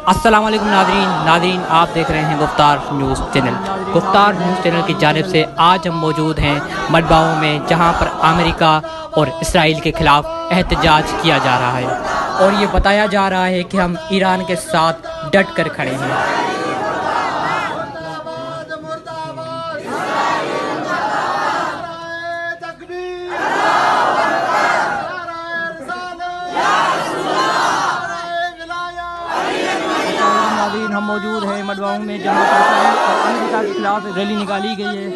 अस्सलाम वालेकुम नादरीन आप देख रहे हैं गुफ्तार न्यूज़ चैनल। गुफ्तार न्यूज़ चैनल की जानिब से आज हम मौजूद हैं मडगांव में, जहां पर अमेरिका और इसराइल के ख़िलाफ़ एहतजाज किया जा रहा है और ये बताया जा रहा है कि हम ईरान के साथ डट कर खड़े हैं। हम मौजूद हैं मडगांव में, जहाँ पर इसराइल और अमेरिका के खिलाफ रैली निकाली गई है।